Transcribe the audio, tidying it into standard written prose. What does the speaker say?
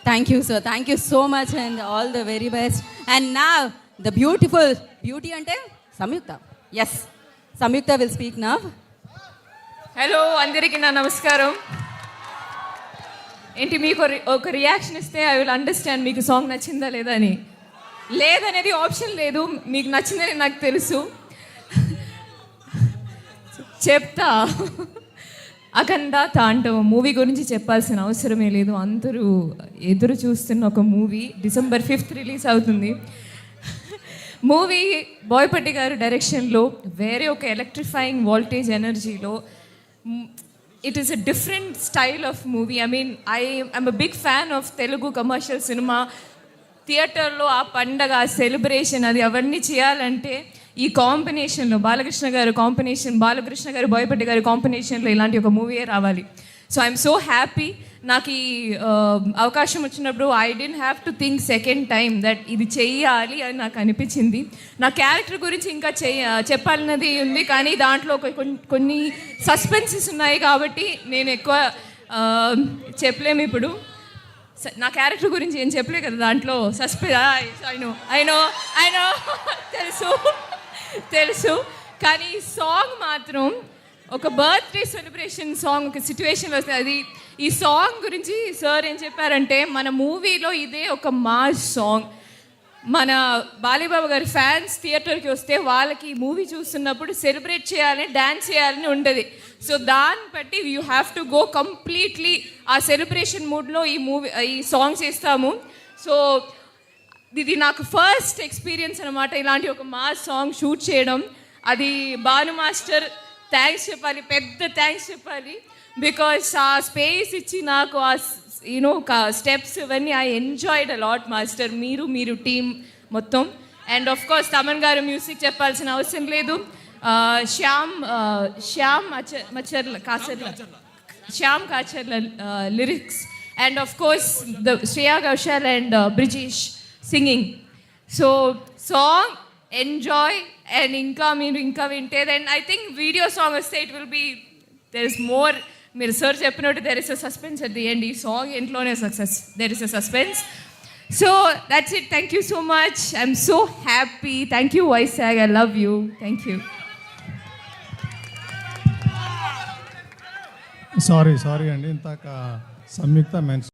Thank you, sir. Thank you so much and all the very best. And now, the beautiful beauty ante Samyukta. Yes, Samyukta will speak now. Hello అందరికీ నా నమస్కారం. ఏంటి మీకు ఒక reaction ఇస్తే I will understand మీకు song నచ్చిందా లేదా అని. లేదనేది ఆప్షన్ లేదు, మీకు నచ్చిందని నాకు తెలుసు. చెప్తా. అఖండ తాండవం మూవీ గురించి చెప్పాల్సిన అవసరమే లేదు, అందరూ ఎదురు చూస్తున్న ఒక మూవీ. December 5th రిలీజ్ అవుతుంది. మూవీ బోయపట్టి గారు డైరెక్షన్లో వేరే ఒక ఎలక్ట్రిఫైయింగ్ వోల్టేజ్ ఎనర్జీలో it is a different style of movie. I mean I'm a big fan of Telugu commercial cinema. థియేటర్లో ఆ పండగ, ఆ సెలబ్రేషన్, అది అవన్నీ చేయాలంటే ఈ కాంబినేషన్లో బాలకృష్ణ గారు బోయపట్టి గారు కాంబినేషన్లో ఇలాంటి ఒక మూవీయే రావాలి. So I'm so happy. నాకు ఈ అవకాశం వచ్చినప్పుడు I didn't have to think second time that ఇది చెయ్యాలి అని నాకు అనిపించింది. నా క్యారెక్టర్ గురించి ఇంకా చెప్పాలన్నది ఉంది, కానీ దాంట్లో కొన్ని సస్పెన్సెస్ ఉన్నాయి కాబట్టి నేను ఎక్కువ చెప్పలేము ఇప్పుడు. నా క్యారెక్టర్ గురించి ఏం చెప్పలే కదా దాంట్లో. అయినో తెలుసు కానీ ఈ సాంగ్ మాత్రం ఒక బర్త్డే సెలబ్రేషన్ సాంగ్, ఒక సిచ్యువేషన్లో వస్తుంది. అది ఈ సాంగ్ గురించి సార్ ఏం చెప్పారంటే, మన మూవీలో ఇదే ఒక మాస్ సాంగ్. మన బాలీబాబు గారి ఫ్యాన్స్ థియేటర్కి వస్తే వాళ్ళకి ఈ మూవీ చూస్తున్నప్పుడు సెలబ్రేట్ చేయాలని, డ్యాన్స్ చేయాలని ఉంటుంది. సో దాన్ని బట్టి you have to go completely ఆ సెలబ్రేషన్ మూడ్లో ఈ సాంగ్స్ ఇస్తాము. సో ఇది నాకు ఫస్ట్ ఎక్స్పీరియన్స్ అనమాట, ఇలాంటి ఒక మాస్ సాంగ్ షూట్ చేయడం. అది భాను మాస్టర్ థ్యాంక్స్ చెప్పాలి, పెద్ద థ్యాంక్స్ చెప్పాలి. బికాస్ ఆ స్పేస్ ఇచ్చి నాకు ఆ స్టెప్స్ ఇవన్నీ I enjoyed a lot master, మీరు టీమ్ మొత్తం. అండ్ ఆఫ్ కోర్స్ తమన్ గారు మ్యూజిక్ చెప్పాల్సిన అవసరం లేదు. Shyam Kasarla lyrics, and of course Shreya Ghoshal and Brijesh singing. So song enjoy. And ఇంకా వింటే then I think video song వస్తే it will be there is more. మీరు సార్ చెప్పినట్టు there is a suspense at the end. ఈ సాంగ్ ఎంట్లోనే there is a suspense. So that's it. Thank you so much. I'm so happy. Thank you Vaishakh. I love you. Thank you. Sorry అండి, ఇంతాక సంయుక్త men's